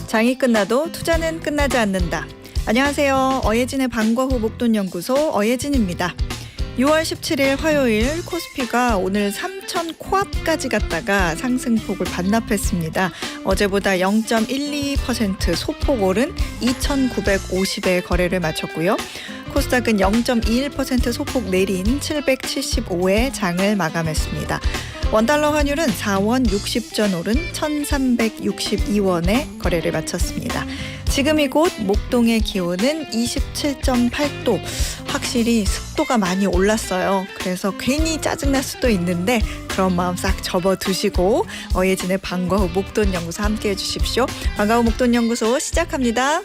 장이 끝나도 투자는 끝나지 않는다. 안녕하세요. 어예진의 방과 후 목돈연구소 어예진입니다. 6월 17일 화요일 코스피가 오늘 3천 코앞까지 갔다가 상승폭을 반납했습니다. 어제보다 0.12% 소폭 오른 2,950에 거래를 마쳤고요. 코스닥은 0.21% 소폭 내린 775에 장을 마감했습니다. 원달러 환율은 4원 60전 오른 1,362원에 거래를 마쳤습니다. 지금 이곳 목동의 기온은 27.8도. 확실히 습도가 많이 올랐어요. 그래서 괜히 짜증날 수도 있는데 그런 마음 싹 접어두시고 어예진의 방과 후 목돈연구소 함께해 주십시오. 방과 후 목돈연구소 시작합니다.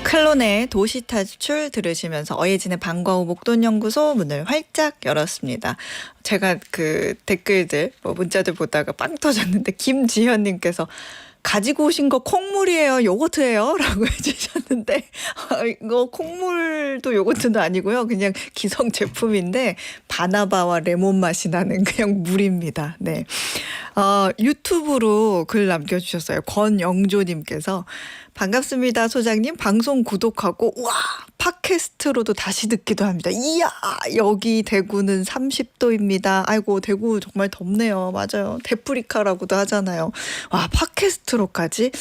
클론의 도시탈출 들으시면서 어예진의 방과 후 목돈연구소 문을 활짝 열었습니다. 제가 그 댓글들 문자들 보다가 빵 터졌는데 김지현님께서 가지고 오신 거 콩물이에요, 요거트예요? 라고 해주셨는데 이거 콩물도 요거트도 아니고요. 그냥 기성 제품인데 바나바와 레몬 맛이 나는 그냥 물입니다. 네. 유튜브로 글 남겨주셨어요. 권영조님께서 반갑습니다, 소장님. 방송 구독하고 와 팟캐스트로도 다시 듣기도 합니다. 이야, 여기 대구는 30도입니다. 아이고, 대구 정말 덥네요. 맞아요. 데프리카라고도 하잖아요. 와, 팟캐스트로까지?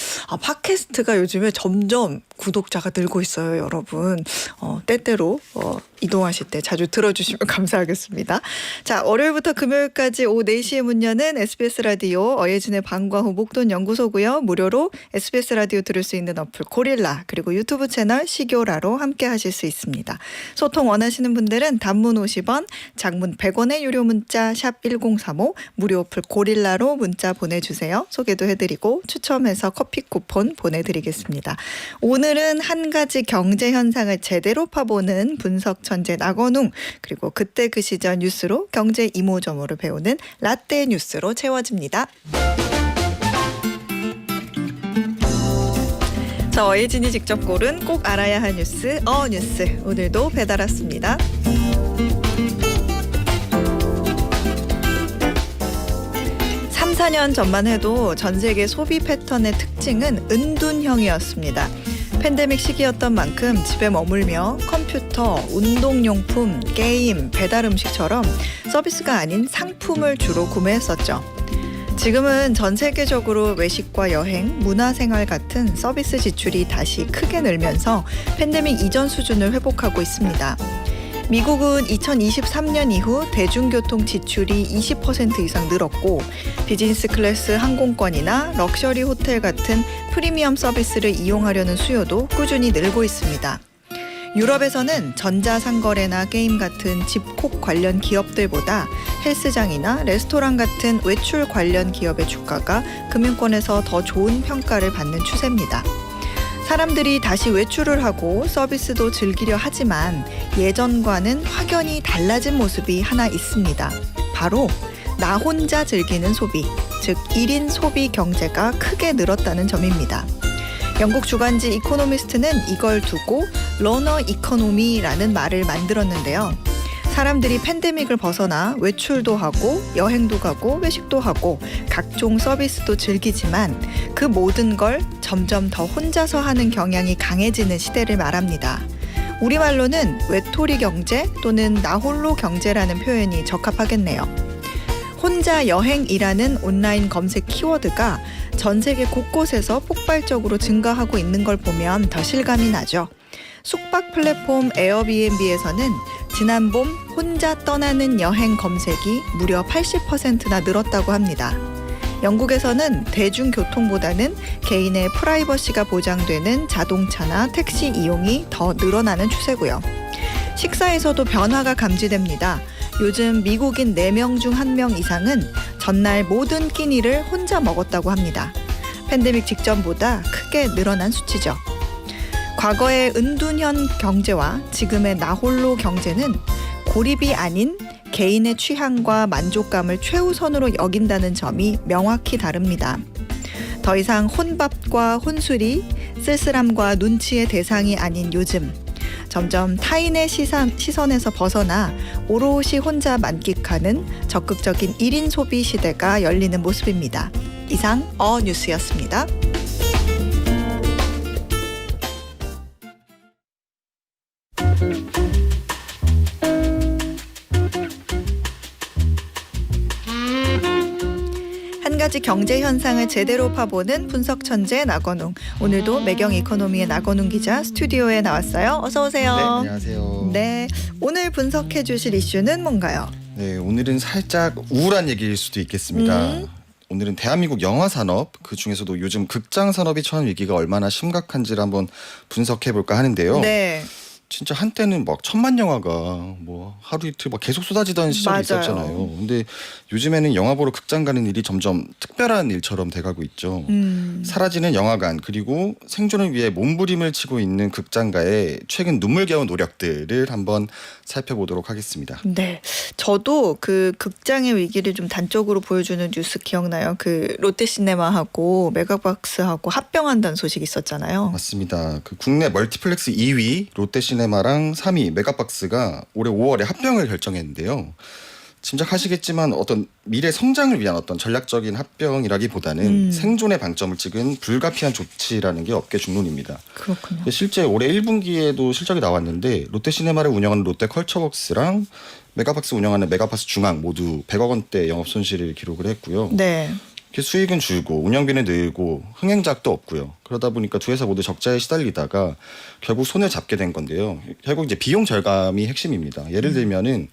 팟캐스트가 요즘에 점점 구독자가 늘고 있어요, 여러분. 때때로 이동하실 때 자주 들어주시면 감사하겠습니다. 자, 월요일부터 금요일까지 오후 4시에 문 여는 SBS 라디오 어예진의 방과 후 목돈연구소고요. 무료로 SBS 라디오 들을 수 있는 어플 고릴라, 그리고 유튜브 채널 시교라로 함께 하실 수 있습니다. 소통 원하시는 분들은 단문 50원, 장문 100원의 유료 문자 샵 1035, 무료 어플 고릴라로 문자 보내주세요. 소개도 해드리고 추첨해서 커피 쿠폰 보내드리겠습니다. 오늘은 한 가지 경제 현상을 제대로 파보는 분석 천재 나건웅, 그리고 그때 그 시절 뉴스로 경제 이모저모를 배우는 라떼 뉴스로 채워집니다. 자, 어예진이 직접 고른 꼭 알아야 할 뉴스 어뉴스, 오늘도 배달 왔습니다. 3-4년 전만 해도 전 세계 소비 패턴의 특징은 은둔형이었습니다. 팬데믹 시기였던 만큼 집에 머물며 컴퓨터, 운동용품, 게임, 배달음식처럼 서비스가 아닌 상품을 주로 구매했었죠. 지금은 전 세계적으로 외식과 여행, 문화생활 같은 서비스 지출이 다시 크게 늘면서 팬데믹 이전 수준을 회복하고 있습니다. 미국은 2023년 이후 대중교통 지출이 20% 이상 늘었고 비즈니스 클래스 항공권이나 럭셔리 호텔 같은 프리미엄 서비스를 이용하려는 수요도 꾸준히 늘고 있습니다. 유럽에서는 전자상거래나 게임 같은 집콕 관련 기업들보다 헬스장이나 레스토랑 같은 외출 관련 기업의 주가가 금융권에서 더 좋은 평가를 받는 추세입니다. 사람들이 다시 외출을 하고 서비스도 즐기려 하지만 예전과는 확연히 달라진 모습이 하나 있습니다. 바로 나 혼자 즐기는 소비, 즉 1인 소비 경제가 크게 늘었다는 점입니다. 영국 주간지 이코노미스트는 이걸 두고 러너 이코노미라는 말을 만들었는데요. 사람들이 팬데믹을 벗어나 외출도 하고 여행도 가고 외식도 하고 각종 서비스도 즐기지만 그 모든 걸 점점 더 혼자서 하는 경향이 강해지는 시대를 말합니다. 우리말로는 외톨이 경제 또는 나홀로 경제라는 표현이 적합하겠네요. 혼자 여행이라는 온라인 검색 키워드가 전 세계 곳곳에서 폭발적으로 증가하고 있는 걸 보면 더 실감이 나죠. 숙박 플랫폼 에어비앤비에서는 지난 봄 혼자 떠나는 여행 검색이 무려 80%나 늘었다고 합니다. 영국에서는 대중교통보다는 개인의 프라이버시가 보장되는 자동차나 택시 이용이 더 늘어나는 추세고요. 식사에서도 변화가 감지됩니다. 요즘 미국인 4명 중 1명 이상은 전날 모든 끼니를 혼자 먹었다고 합니다. 팬데믹 직전보다 크게 늘어난 수치죠. 과거의 은둔형 경제와 지금의 나홀로 경제는 고립이 아닌 개인의 취향과 만족감을 최우선으로 여긴다는 점이 명확히 다릅니다. 더 이상 혼밥과 혼술이 쓸쓸함과 눈치의 대상이 아닌 요즘, 점점 타인의 시선에서 벗어나 오롯이 혼자 만끽하는 적극적인 1인 소비 시대가 열리는 모습입니다. 이상 어뉴스였습니다. 가지 경제 현상을 제대로 파보는 분석 천재 나건웅. 오늘도 매경 이코노미의 나건웅 기자 스튜디오에 나왔어요. 어서 오세요. 네, 안녕하세요. 네, 오늘 분석해 주실 이슈는 뭔가요? 네, 오늘은 살짝 우울한 얘기일 수도 있겠습니다. 오늘은 대한민국 영화 산업, 그 중에서도 요즘 극장 산업이 처한 위기가 얼마나 심각한지를 한번 분석해 볼까 하는데요. 네. 진짜 한때는 막 1000만 영화가 뭐 하루 이틀 막 계속 쏟아지던 시절이 맞아요. 있었잖아요. 근데 요즘에는 영화 보러 극장 가는 일이 점점 특별한 일처럼 돼가고 있죠. 사라지는 영화관, 그리고 생존을 위해 몸부림을 치고 있는 극장가의 최근 눈물겨운 노력들을 한번 살펴보도록 하겠습니다. 네, 저도 그 극장의 위기를 좀 단적으로 보여주는 뉴스 기억나요. 그 롯데시네마하고 메가박스하고 합병한다는 소식이 있었잖아요. 맞습니다. 그 국내 멀티플렉스 2위 롯데시네마랑 3위 메가박스가 올해 5월에 합병을 결정했는데요. 짐작하시겠지만 어떤 미래 성장을 위한 어떤 전략적인 합병이라기보다는 생존의 방점을 찍은 불가피한 조치라는 게 업계 중론입니다. 그렇군요. 실제 올해 1분기에도 실적이 나왔는데 롯데시네마를 운영하는 롯데컬처웍스랑 메가박스 운영하는 메가박스 중앙 모두 100억 원대 영업 손실을 기록을 했고요. 네. 수익은 줄고 운영비는 늘고 흥행작도 없고요. 그러다 보니까 두 회사 모두 적자에 시달리다가 결국 손을 잡게 된 건데요. 결국 이제 비용 절감이 핵심입니다. 예를 들면은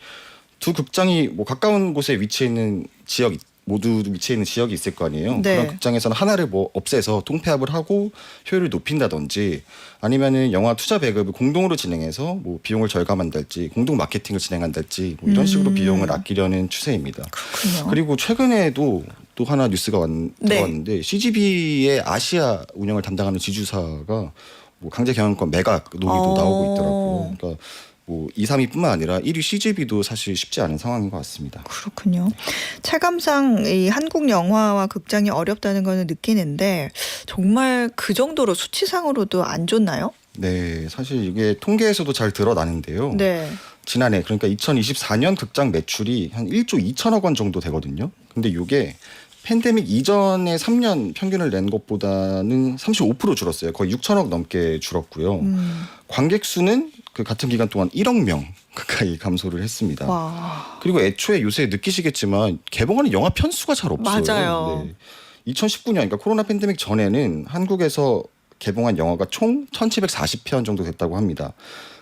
두 극장이 뭐 가까운 곳에 위치해 있는 지역 모두 위치해 있는 지역이 있을 거 아니에요. 네. 그런 극장에서는 하나를 뭐 없애서 통폐합을 하고 효율을 높인다든지 아니면은 영화 투자 배급을 공동으로 진행해서 뭐 비용을 절감한달지 공동 마케팅을 진행한달지 뭐 이런 식으로 비용을 아끼려는 추세입니다. 그렇군요. 그리고 최근에도 또 하나 뉴스가 네. 들어왔는데 CGV의 아시아 운영을 담당하는 지주사가 뭐 강제 경영권 매각 논의도 나오고 있더라고요. 그러니까 뭐 2, 3위뿐만 아니라 1위 CGV도 사실 쉽지 않은 상황인 것 같습니다. 그렇군요. 체감상 이 한국 영화와 극장이 어렵다는 거는 느끼는데 정말 그 정도로 수치상으로도 안 좋나요? 네, 사실 이게 통계에서도 잘 드러나는데요. 네. 지난해 그러니까 2024년 극장 매출이 한 1조 2천억 원 정도 되거든요. 근데 이게 팬데믹 이전에 3년 평균을 낸 것보다는 35% 줄었어요. 거의 6천억 넘게 줄었고요. 관객 수는 그 같은 기간 동안 1억 명 가까이 감소를 했습니다. 와. 그리고 애초에 요새 느끼시겠지만 개봉하는 영화 편수가 잘 없어요. 맞아요. 네. 2019년 그러니까 코로나 팬데믹 전에는 한국에서 개봉한 영화가 총 1,740편 정도 됐다고 합니다.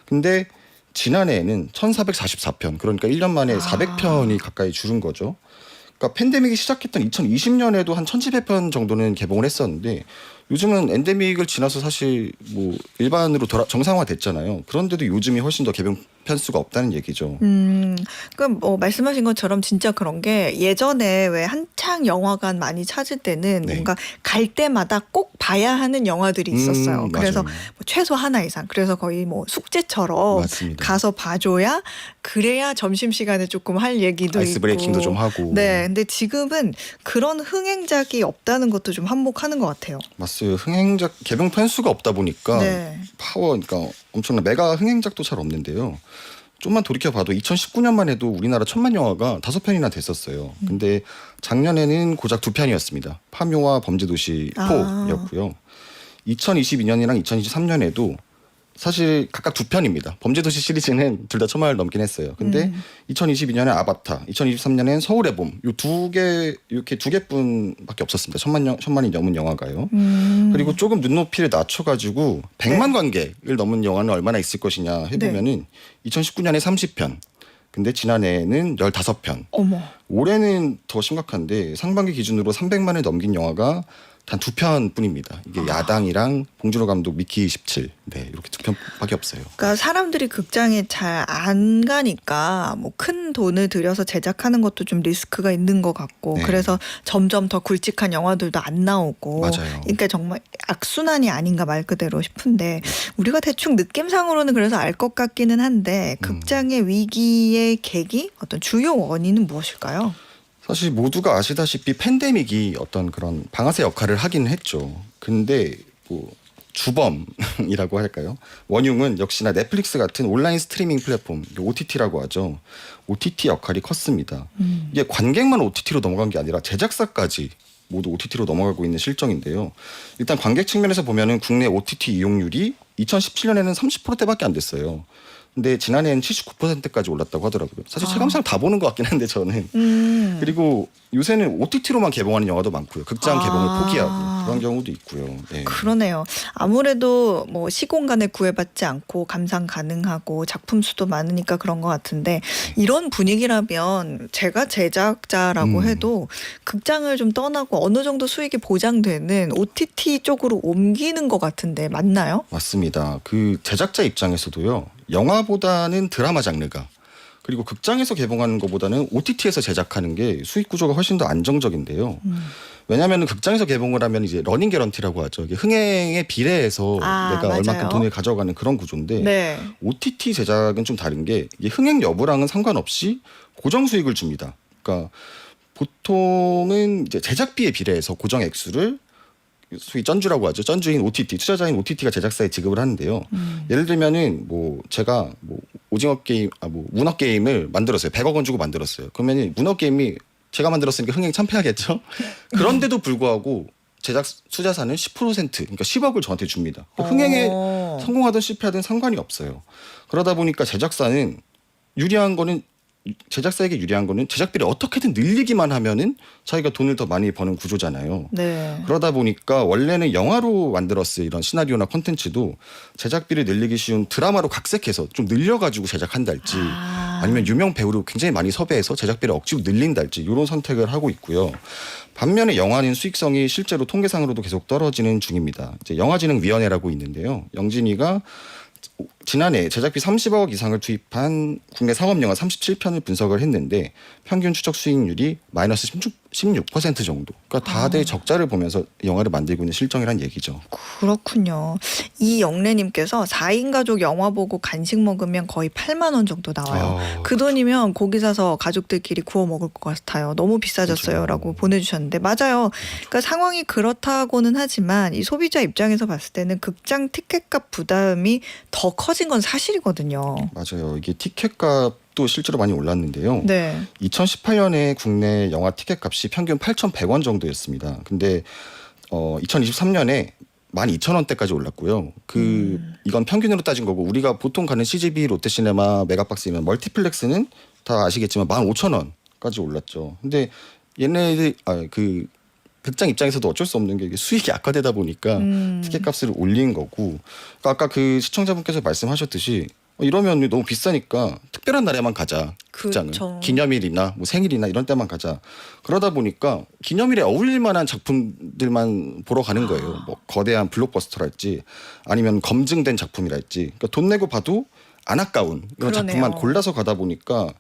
근데 지난해에는 1,444편, 그러니까 1년 만에 400편이 가까이 줄은 거죠. 그러니까 팬데믹이 시작했던 2020년에도 한 1,700편 정도는 개봉을 했었는데 요즘은 엔데믹을 지나서 사실 뭐 일반으로 정상화됐잖아요. 그런데도 요즘이 훨씬 더 개봉 편수가 없다는 얘기죠. 그럼 뭐 말씀하신 것처럼 진짜 그런 게 예전에 왜 한창 영화관 많이 찾을 때는 네. 뭔가 갈 때마다 꼭 봐야 하는 영화들이 있었어요. 그래서 맞아요. 뭐 최소 하나 이상. 그래서 거의 뭐 숙제처럼 맞습니다. 가서 봐줘야 그래야 점심시간에 조금 할 얘기도 아이스 있고. 브레이킹도 좀 하고. 네, 근데 지금은 그런 흥행작이 없다는 것도 좀 한몫하는 것 같아요. 맞아요. 흥행작 개봉 편수가 없다 보니까 네. 그러니까 엄청난 메가 흥행작도 잘 없는데요. 좀만 돌이켜봐도 2019년만 해도 우리나라 1000만 영화가 5편이나 됐었어요. 근데 작년에는 고작 2편이었습니다. 파묘와 범죄도시 4였고요. 2022년이랑 2023년에도 사실 각각 2편입니다. 범죄도시 시리즈는 둘 다 1000만을 넘긴 했어요. 근데 2022년에 아바타, 2023년엔 서울의 봄, 이렇게 두 개뿐밖에 없었습니다. 1000만이 넘은 영화가요. 그리고 조금 눈높이를 낮춰가지고 100만 관객을 넘은 영화는 얼마나 있을 것이냐 해보면은 2019년에 30편, 근데 지난해에는 15편. 어머. 올해는 더 심각한데 상반기 기준으로 300만을 넘긴 영화가 단 2편뿐입니다. 이게 야당이랑 봉준호 감독 미키 17. 네, 이렇게 2편밖에 없어요. 그러니까 사람들이 극장에 잘 안 가니까 뭐 큰 돈을 들여서 제작하는 것도 좀 리스크가 있는 것 같고 네. 그래서 점점 더 굵직한 영화들도 안 나오고 맞아요. 그러니까 정말 악순환이 아닌가 말 그대로 싶은데 우리가 대충 느낌상으로는 그래서 알 것 같기는 한데 극장의 위기의 계기 어떤 주요 원인은 무엇일까요? 사실 모두가 아시다시피 팬데믹이 어떤 그런 방아쇠 역할을 하긴 했죠. 근데 뭐 주범이라고 할까요? 원흉은 역시나 넷플릭스 같은 온라인 스트리밍 플랫폼 OTT라고 하죠. OTT 역할이 컸습니다. 이게 관객만 OTT로 넘어간 게 아니라 제작사까지 모두 OTT로 넘어가고 있는 실정인데요. 일단 관객 측면에서 보면은 국내 OTT 이용률이 2017년에는 30%대밖에 안 됐어요. 근데 지난해엔 79%까지 올랐다고 하더라고요. 사실 체감상 다 보는 것 같긴 한데 저는. 그리고 요새는 OTT로만 개봉하는 영화도 많고요. 극장 개봉을 포기하고 그런 경우도 있고요. 네. 그러네요. 아무래도 뭐 시공간에 구애받지 않고 감상 가능하고 작품 수도 많으니까 그런 것 같은데 이런 분위기라면 제가 제작자라고 해도 극장을 좀 떠나고 어느 정도 수익이 보장되는 OTT 쪽으로 옮기는 것 같은데 맞나요? 맞습니다. 그 제작자 입장에서도요. 영화보다는 드라마 장르가 그리고 극장에서 개봉하는 것보다는 OTT에서 제작하는 게 수익 구조가 훨씬 더 안정적인데요. 왜냐하면 극장에서 개봉을 하면 이제 러닝 개런티라고 하죠. 이게 흥행에 비례해서 내가 맞아요. 얼마큼 돈을 가져가는 그런 구조인데 네. OTT 제작은 좀 다른 게 이게 흥행 여부랑은 상관없이 고정 수익을 줍니다. 그러니까 보통은 이제 제작비에 비례해서 고정 액수를 소위 전주라고 하죠. 전주인 OTT, 투자자인 OTT가 제작사에 지급을 하는데요. 예를 들면은 뭐 제가 뭐 오징어 게임, 뭐 문어 게임을 만들었어요. 100억 원 주고 만들었어요. 그러면 문어 게임이 제가 만들었으니까 흥행이 참패하겠죠. 그런데도 불구하고 제작 투자사는 10% 그러니까 10억을 저한테 줍니다. 흥행에 성공하든 실패하든 상관이 없어요. 그러다 보니까 제작사는 유리한 거는 제작사에게 유리한 거는 제작비를 어떻게든 늘리기만 하면은 자기가 돈을 더 많이 버는 구조잖아요. 네. 그러다 보니까 원래는 영화로 만들었을 이런 시나리오나 콘텐츠도 제작비를 늘리기 쉬운 드라마로 각색해서 좀 늘려가지고 제작한달지 아니면 유명 배우로 굉장히 많이 섭외해서 제작비를 억지로 늘린달지 이런 선택을 하고 있고요. 반면에 영화는 수익성이 실제로 통계상으로도 계속 떨어지는 중입니다. 이제 영화진흥위원회라고 있는데요. 영진이가 지난해 제작비 30억 이상을 투입한 국내 상업영화 37편을 분석을 했는데 평균 추적 수익률이 마이너스 16% 정도. 그러니까 다들 적자를 보면서 영화를 만들고 있는 실정이란 얘기죠. 그렇군요. 이영래님께서 4인 가족 영화 보고 간식 먹으면 거의 8만 원 정도 나와요. 그 돈이면 고기 사서 가족들끼리 구워 먹을 것 같아요. 너무 비싸졌어요. 라고 보내주셨는데 맞아요. 그러니까 상황이 그렇다고는 하지만 이 소비자 입장에서 봤을 때는 극장 티켓값 부담이 더 커진 건 사실이거든요. 맞아요. 이게 티켓값도 실제로 많이 올랐는데요. 네. 2018년에 국내 영화 티켓값이 평균 8,100원 정도였습니다. 근데 2023년에 12,000원대까지 올랐고요. 이건 평균으로 따진 거고 우리가 보통 가는 CGV, 롯데시네마, 메가박스면 멀티플렉스는 다 아시겠지만 15,000원까지 올랐죠. 근데 얘네들 그 극장 입장에서도 어쩔 수 없는 게 이게 수익이 악화되다 보니까 티켓값을 올린 거고 그러니까 아까 그 시청자분께서 말씀하셨듯이 이러면 너무 비싸니까 특별한 날에만 가자. 극장은 기념일이나 뭐 생일이나 이런 때만 가자. 그러다 보니까 기념일에 어울릴 만한 작품들만 보러 가는 거예요. 뭐 거대한 블록버스터랄지 아니면 검증된 작품이랄지. 그러니까 돈 내고 봐도 안 아까운 이런 작품만 골라서 가다 보니까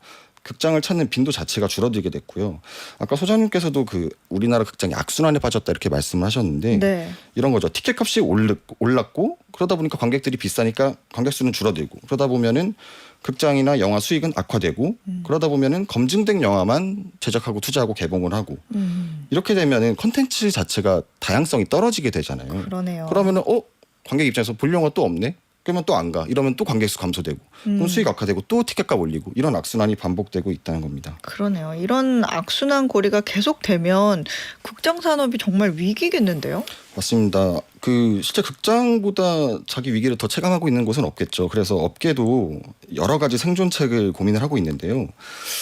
극장을 찾는 빈도 자체가 줄어들게 됐고요. 아까 소장님께서도 그 우리나라 극장이 악순환에 빠졌다 이렇게 말씀을 하셨는데 네. 이런 거죠. 티켓값이 올랐고 그러다 보니까 관객들이 비싸니까 관객 수는 줄어들고 그러다 보면은 극장이나 영화 수익은 악화되고 그러다 보면은 검증된 영화만 제작하고 투자하고 개봉을 하고 이렇게 되면은 콘텐츠 자체가 다양성이 떨어지게 되잖아요. 그러네요. 그러면은 관객 입장에서 볼 영화 또 없네. 그러면 또 안 가. 이러면 또 관객 수 감소되고 그럼 수익 악화되고 또 티켓값 올리고 이런 악순환이 반복되고 있다는 겁니다. 그러네요. 이런 악순환 고리가 계속되면 극장 산업이 정말 위기겠는데요? 맞습니다. 실제 극장보다 자기 위기를 더 체감하고 있는 곳은 없겠죠. 그래서 업계도 여러 가지 생존책을 고민을 하고 있는데요.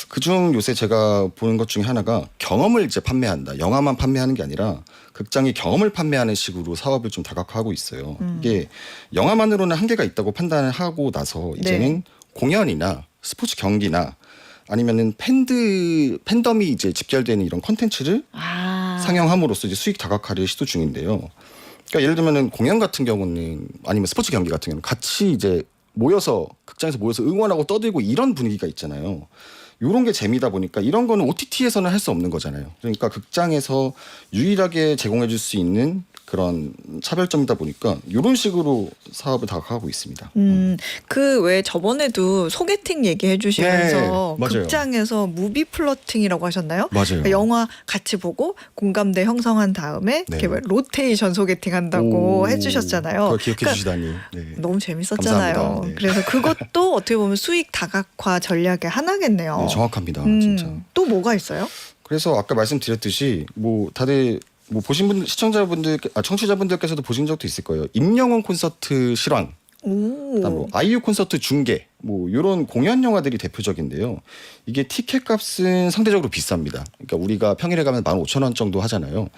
그중 요새 제가 보는 것 중에 하나가 경험을 이제 판매한다. 영화만 판매하는 게 아니라 극장이 경험을 판매하는 식으로 사업을 좀 다각화하고 있어요. 이게 영화만으로는 한계가 있다고 판단을 하고 나서 이제는 공연이나 스포츠 경기나 아니면은 팬덤이 이제 집결되는 이런 콘텐츠를 상영함으로써 이제 수익 다각화를 시도 중인데요. 그러니까 예를 들면은 공연 같은 경우는 아니면 스포츠 경기 같은 경우는 같이 이제 극장에서 모여서 응원하고 떠들고 이런 분위기가 있잖아요. 이런 게 재미다 보니까 이런 거는 OTT에서는 할 수 없는 거잖아요. 그러니까 극장에서 유일하게 제공해 줄 수 있는 그런 차별점이다 보니까 이런 식으로 사업을 다가가고 있습니다. 그 외에 저번에도 소개팅 얘기해 주시면서 네, 극장에서 무비 플러팅이라고 하셨나요? 맞아요. 그러니까 영화 같이 보고 공감대 형성한 다음에 네. 이렇게 로테이션 소개팅 한다고 해주셨잖아요. 그걸 기억해 주시다니. 네. 너무 재밌었잖아요. 감사합니다. 네. 그래서 그것도 어떻게 보면 수익 다각화 전략의 하나겠네요. 네, 정확합니다. 진짜. 또 뭐가 있어요? 그래서 아까 말씀드렸듯이 다들 보신 청취자분들께서도 보신 적도 있을 거예요. 임영웅 콘서트 실황. 그다음 뭐 아이유 콘서트 중계 뭐 이런 공연 영화들이 대표적인데요. 이게 티켓 값은 상대적으로 비쌉니다. 그러니까 우리가 평일에 가면 15,000원 정도 하잖아요.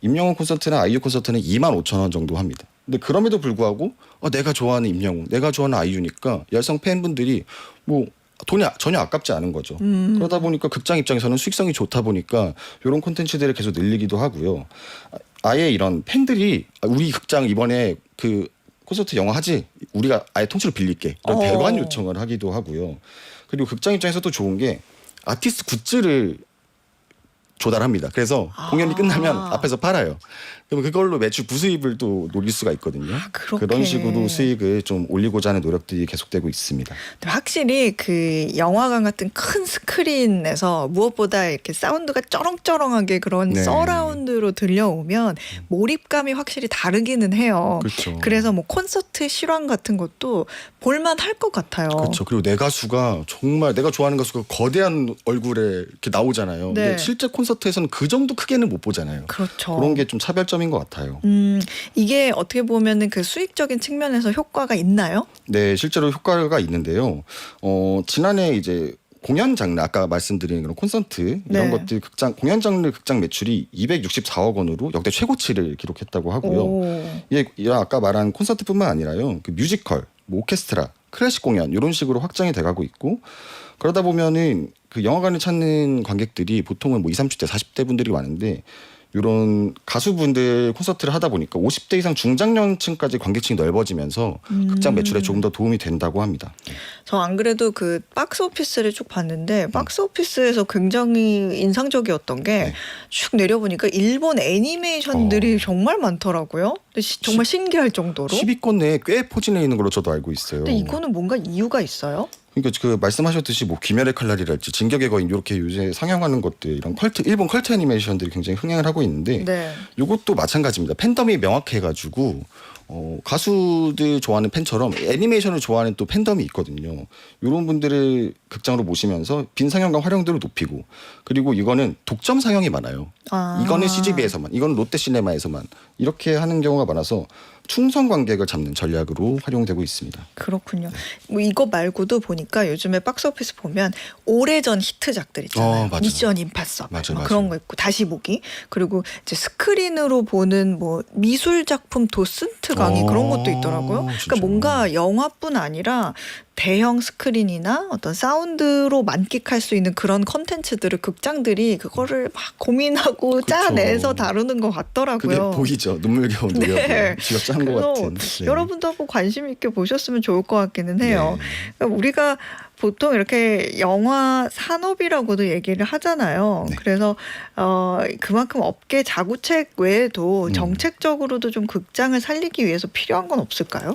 임영웅 콘서트나 아이유 콘서트는 25,000원 정도 합니다. 근데 그럼에도 불구하고 내가 좋아하는 임영웅, 내가 좋아하는 아이유니까 열성 팬분들이 뭐 돈이 전혀 아깝지 않은 거죠. 그러다 보니까 극장 입장에서는 수익성이 좋다 보니까 이런 콘텐츠들을 계속 늘리기도 하고요. 아예 이런 팬들이 우리 극장 이번에 그 콘서트 영화 하지 우리가 아예 통째로 빌릴게 이런 대관 요청을 하기도 하고요. 그리고 극장 입장에서 또 좋은 게 아티스트 굿즈를 조달합니다. 그래서 공연이 끝나면 앞에서 팔아요. 그럼 그걸로 매출 부수입을 또 노릴 수가 있거든요. 그렇게. 그런 식으로 수익을 좀 올리고자 하는 노력들이 계속되고 있습니다. 확실히 그 영화관 같은 큰 스크린에서 무엇보다 이렇게 사운드가 쩌렁쩌렁하게 그런 네. 서라운드로 들려오면 몰입감이 확실히 다르기는 해요. 그렇죠. 그래서 뭐 콘서트 실황 같은 것도 볼만 할 것 같아요. 그렇죠. 그리고 내 가수가 정말 내가 좋아하는 가수가 거대한 얼굴에 이렇게 나오잖아요. 네. 근데 실제 콘서트에서는 그 정도 크게는 못 보잖아요. 그렇죠. 그런 게 좀 차별점인 것 같아요. 이게 어떻게 보면은 그 수익적인 측면에서 효과가 있나요? 네, 실제로 효과가 있는데요. 지난해 이제 공연 장르 아까 말씀드린 그런 콘서트 이런 네. 것들 극장 공연 장르 극장 매출이 264억 원으로 역대 최고치를 기록했다고 하고요. 이게 아까 말한 콘서트뿐만 아니라요. 그 뮤지컬, 뭐 오케스트라, 클래식 공연 이런 식으로 확장이 돼가고 있고 그러다 보면은 그 영화관을 찾는 관객들이 보통은 뭐 20, 30대, 40대 분들이 많은데 이런 가수분들 콘서트를 하다 보니까 50대 이상 중장년층까지 관객층이 넓어지면서 극장 매출에 조금 더 도움이 된다고 합니다. 저 안 그래도 그 박스 오피스를 쭉 봤는데 박스 오피스에서 굉장히 인상적이었던 게 쭉 내려보니까 일본 애니메이션들이 정말 많더라고요. 근데 정말 신기할 정도로. 10위권 내에 꽤 포진해 있는 걸로 저도 알고 있어요. 근데 이거는 뭔가 이유가 있어요? 그러니까 그 말씀하셨듯이 뭐 귀멸의 칼날이랄지 진격의 거인 이렇게 요새 상영하는 것들 이런 컬트 일본 컬트 애니메이션들이 굉장히 흥행을 하고 있는데 네. 이것도 마찬가지입니다. 팬덤이 명확해가지고 가수들 좋아하는 팬처럼 애니메이션을 좋아하는 또 팬덤이 있거든요. 이런 분들을 극장으로 모시면서 빈 상영관 활용도를 높이고 그리고 이거는 독점 상영이 많아요. 이거는 CGV에서만, 이거는 롯데시네마에서만 이렇게 하는 경우가 많아서 충성 관객을 잡는 전략으로 활용되고 있습니다. 그렇군요. 뭐 이거 말고도 보니까 요즘에 박스오피스 보면 오래전 히트작들 있잖아요. 맞아요. 미션 임파서블 맞아요, 뭐 맞아요. 그런 거 있고 다시 보기 그리고 이제 스크린으로 보는 뭐 미술 작품 도슨트 강의 그런 것도 있더라고요. 그러니까 진짜. 뭔가 영화뿐 아니라 대형 스크린이나 어떤 사운드로 만끽할 수 있는 그런 컨텐츠들을 극장들이 그거를 막 고민하고 그쵸. 짜내서 다루는 것 그게 같더라고요. 보이죠. 눈물겨운 노력을 네. 쥐어 짠 것 그래서 같은. 네. 여러분도 한번 관심 있게 보셨으면 좋을 것 같기는 해요. 네. 그러니까 우리가 보통 이렇게 영화 산업이라고도 얘기를 하잖아요. 네. 그래서 그만큼 업계 자구책 외에도 정책적으로도 좀 극장을 살리기 위해서 필요한 건 없을까요?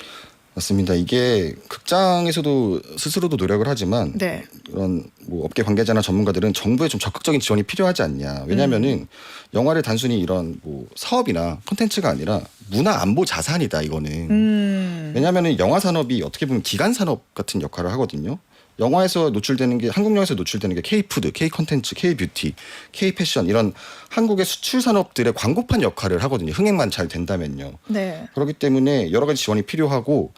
맞습니다. 이게 극장에서도 스스로도 노력을 하지만 네. 그런 뭐 업계 관계자나 전문가들은 정부의 좀 적극적인 지원이 필요하지 않냐. 왜냐하면은 영화를 단순히 이런 뭐 사업이나 콘텐츠가 아니라 문화 안보 자산이다 이거는. 왜냐하면은 영화 산업이 어떻게 보면 기간 산업 같은 역할을 하거든요. 영화에서 노출되는 게 한국 영화에서 노출되는 게 K-푸드, K-컨텐츠, K-뷰티, K-패션 이런 한국의 수출 산업들의 광고판 역할을 하거든요. 흥행만 잘 된다면요. 네. 그렇기 때문에 여러 가지 지원이 필요하고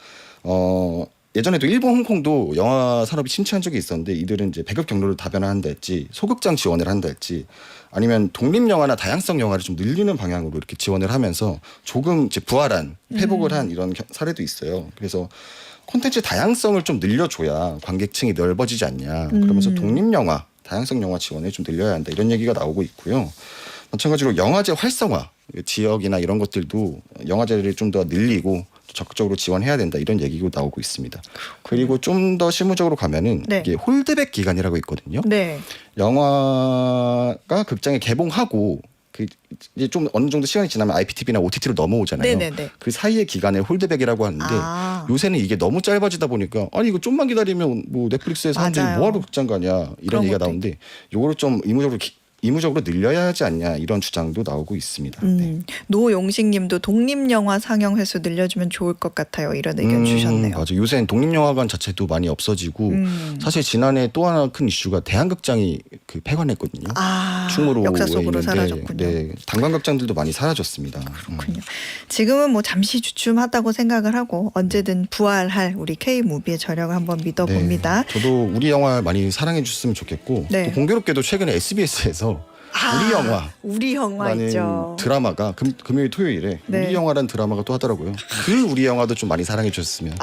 예전에도 일본, 홍콩도 영화 산업이 침체한 적이 있었는데 이들은 이제 배급 경로를 다변화한다 했지 소극장 지원을 한다 했지 아니면 독립 영화나 다양성 영화를 좀 늘리는 방향으로 이렇게 지원을 하면서 조금 이제 부활한 회복을 한 이런 사례도 있어요. 그래서 콘텐츠 다양성을 좀 늘려줘야 관객층이 넓어지지 않냐. 그러면서 독립 영화, 다양성 영화 지원을 좀 늘려야 한다. 이런 얘기가 나오고 있고요. 마찬가지로 영화제 활성화, 지역이나 이런 것들도 영화제를 좀 더 늘리고 적극적으로 지원해야 된다. 이런 얘기가 나오고 있습니다. 그리고 좀 더 실무적으로 가면은 네. 이게 홀드백 기간이라고 있거든요. 네. 영화가 극장에 개봉하고 그 이제 좀 어느 정도 시간이 지나면 IPTV나 OTT로 넘어오잖아요. 네네네. 그 사이의 기간을 홀드백이라고 하는데 요새는 이게 너무 짧아지다 보니까 아니 이거 좀만 기다리면 뭐 넷플릭스에 사람들이 맞아요. 뭐하러 극장 가냐 이런 그런 얘기가 것도 나오는데 요거를 좀 의무적으로 의무적으로 늘려야 하지 않냐 이런 주장도 나오고 있습니다. 네. 노용식님도 독립영화 상영 횟수 늘려주면 좋을 것 같아요. 이런 의견 주셨네요. 맞아. 요새는 독립영화관 자체도 많이 없어지고 사실 지난해 또 하나 큰 이슈가 대한극장이 폐관했거든요. 충무로 역사 속으로 사라졌군요. 네, 단관극장들도 많이 사라졌습니다. 그렇군요. 지금은 뭐 잠시 주춤하다고 생각을 하고 언제든 부활할 우리 K무비의 저력을 한번 믿어봅니다. 네, 저도 우리 영화 많이 사랑해 주셨으면 좋겠고 네. 또 공교롭게도 최근에 SBS 우리 영화 있죠. 드라마가 금요일 토요일에 네. 우리 영화라는 드라마가 또 하더라고요. 그 우리 영화도 좀 많이 사랑해 주셨으면.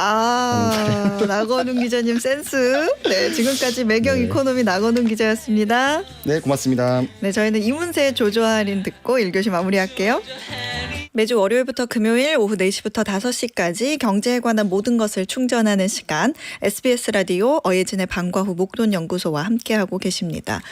나건웅 기자님 센스. 네, 지금까지 매경 네. 이코노미 나건웅 기자였습니다. 네, 고맙습니다. 네, 저희는 이문세의 조조할인 듣고 1교시 마무리할게요. 매주 월요일부터 금요일 오후 4시부터 5시까지 경제에 관한 모든 것을 충전하는 시간 SBS 라디오 어예진의 방과후 목돈연구소와 함께하고 계십니다.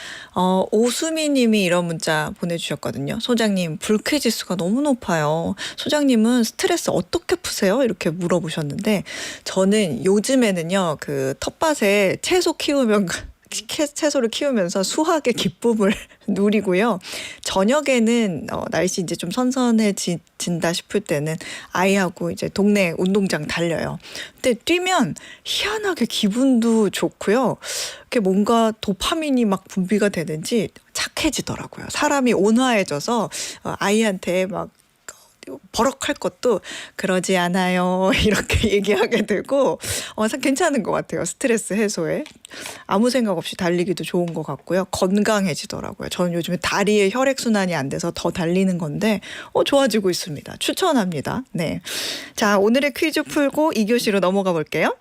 오수미 님이 이런 문자 보내주셨거든요. 소장님 불쾌지수가 너무 높아요. 소장님은 스트레스 어떻게 푸세요? 이렇게 물어보셨는데 저는 요즘에는요 그 텃밭에 채소를 키우면서 수확의 기쁨을 누리고요. 저녁에는 날씨 이제 좀 선선해진다 싶을 때는 아이하고 이제 동네 운동장 달려요. 근데 뛰면 희한하게 기분도 좋고요. 이렇게 뭔가 도파민이 막 분비가 되는지 착해지더라고요. 사람이 온화해져서 아이한테 막 버럭할 것도 그러지 않아요 이렇게 얘기하게 되고 괜찮은 것 같아요. 스트레스 해소에 아무 생각 없이 달리기도 좋은 것 같고요. 건강해지더라고요. 저는 요즘에 다리에 혈액순환이 안 돼서 더 달리는 건데 좋아지고 있습니다. 추천합니다. 네, 자 오늘의 퀴즈 풀고 2교시로 넘어가 볼게요.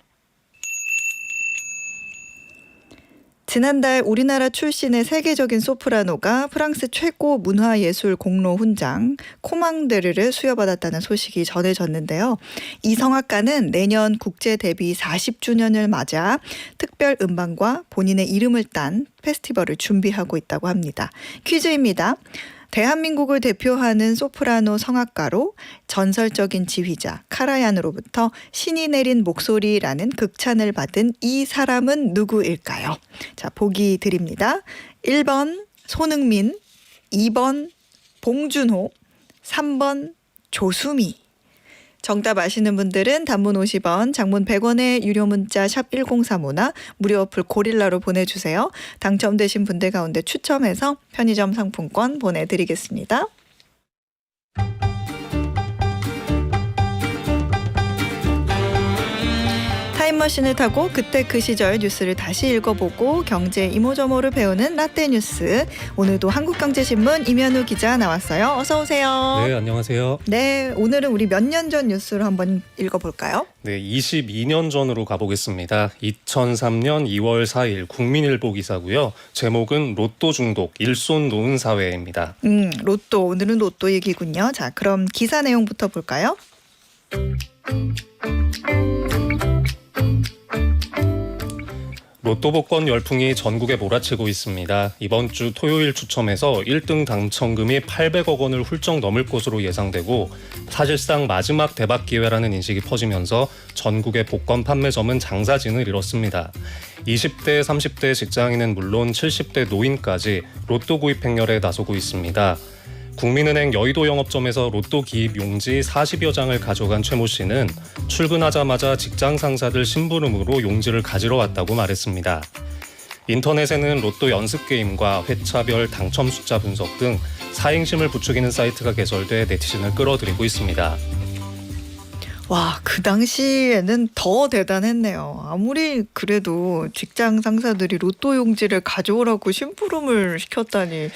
지난달 우리나라 출신의 세계적인 소프라노가 프랑스 최고 문화예술 공로 훈장 코망데르를 수여받았다는 소식이 전해졌는데요. 이 성악가는 내년 국제 데뷔 40주년을 맞아 특별 음반과 본인의 이름을 딴 페스티벌을 준비하고 있다고 합니다. 퀴즈입니다. 대한민국을 대표하는 소프라노 성악가로 전설적인 지휘자 카라얀으로부터 신이 내린 목소리라는 극찬을 받은 이 사람은 누구일까요? 자, 보기 드립니다. 1번 손흥민, 2번 봉준호, 3번 조수미. 정답 아시는 분들은 단문 50원, 장문 100원의 유료 문자 샵 1035나 무료 어플 고릴라로 보내주세요. 당첨되신 분들 가운데 추첨해서 편의점 상품권 보내드리겠습니다. 타임머신을 타고 그때 그 시절 뉴스를 다시 읽어보고 경제 이모저모를 배우는 라떼 뉴스. 오늘도 한국경제신문 임현우 기자 나왔어요. 어서 오세요. 네, 안녕하세요. 네, 오늘은 우리 몇 년 전 뉴스를 한번 읽어볼까요? 네, 22년 전으로 가보겠습니다. 2003년 2월 4일 국민일보 기사고요. 제목은 로또 중독, 일손 놓은 사회입니다. 로또, 오늘은 로또 얘기군요. 자, 그럼 기사 내용부터 볼까요? 로또 복권 열풍이 전국에 몰아치고 있습니다. 이번 주 토요일 추첨에서 1등 당첨금이 800억 원을 훌쩍 넘을 것으로 예상되고 사실상 마지막 대박 기회라는 인식이 퍼지면서 전국의 복권 판매점은 장사진을 이뤘습니다. 20대, 30대 직장인은 물론 70대 노인까지 로또 구입 행렬에 나서고 있습니다. 국민은행 여의도 영업점에서 로또 기입 용지 40여 장을 가져간 최모 씨는 출근하자마자 직장 상사들 심부름으로 용지를 가지러 왔다고 말했습니다. 인터넷에는 로또 연습 게임과 회차별 당첨 숫자 분석 등 사행심을 부추기는 사이트가 개설돼 네티즌을 끌어들이고 있습니다. 와, 그 당시에는 더 대단했네요. 아무리 그래도 직장 상사들이 로또 용지를 가져오라고 심부름을 시켰다니.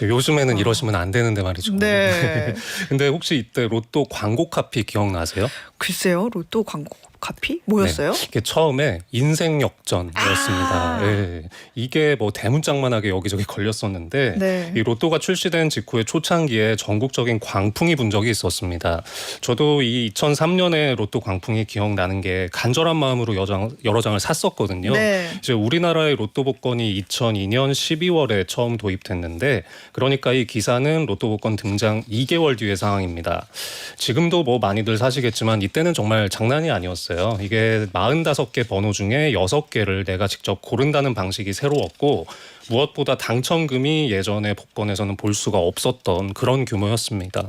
요즘에는 이러시면 안 되는데 말이죠. 네. 근데 혹시 이때 로또 광고 카피 기억나세요? 글쎄요, 로또 광고 카피? 뭐였어요? 네, 이게 처음에 인생 역전이었습니다. 네, 이게 뭐 대문짝만하게 여기저기 걸렸었는데 네. 이 로또가 출시된 직후에 초창기에 전국적인 광풍이 분 적이 있었습니다. 저도 이 2003년에 로또 광풍이 기억나는 게 간절한 마음으로 여러 장을 샀었거든요. 네. 이제 우리나라의 로또 복권이 2002년 12월에 처음 도입됐는데 그러니까 이 기사는 로또 복권 등장 2개월 뒤의 상황입니다. 지금도 뭐 많이들 사시겠지만 이때는 정말 장난이 아니었어요. 이게 45개 번호 중에 6개를 내가 직접 고른다는 방식이 새로웠고 무엇보다 당첨금이 예전에 복권에서는 볼 수가 없었던 그런 규모였습니다.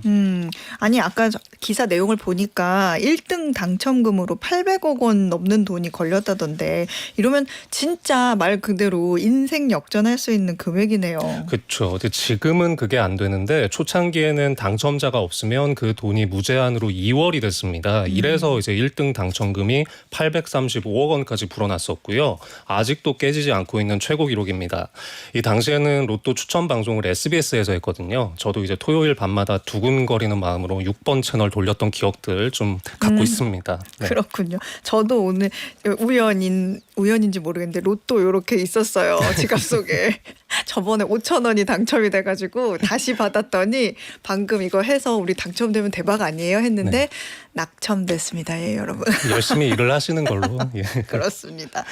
아니 아까 기사 내용을 보니까 1등 당첨금으로 800억 원 넘는 돈이 걸렸다던데 이러면 진짜 말 그대로 인생 역전할 수 있는 금액이네요. 그렇죠. 지금은 그게 안 되는데 초창기에는 당첨자가 없으면 그 돈이 무제한으로 2월이 됐습니다. 이래서 이제 1등 당첨금이 835억 원까지 불어났었고요. 아직도 깨지지 않고 있는 최고 기록입니다. 이 당시에는 로또 추천 방송을 SBS에서 했거든요. 저도 이제 토요일 밤마다 두근거리는 마음으로 6번 채널 돌렸던 기억들 좀 갖고 있습니다. 네. 그렇군요. 저도 오늘 우연인지 모르겠는데 로또 이렇게 있었어요. 지갑 속에. 저번에 5천 원이 당첨이 돼가지고 다시 받았더니 방금 이거 해서 우리 당첨되면 대박 아니에요? 했는데 네. 낙첨됐습니다. 예, 여러분. 열심히 일을 하시는 걸로. 예. 그렇습니다.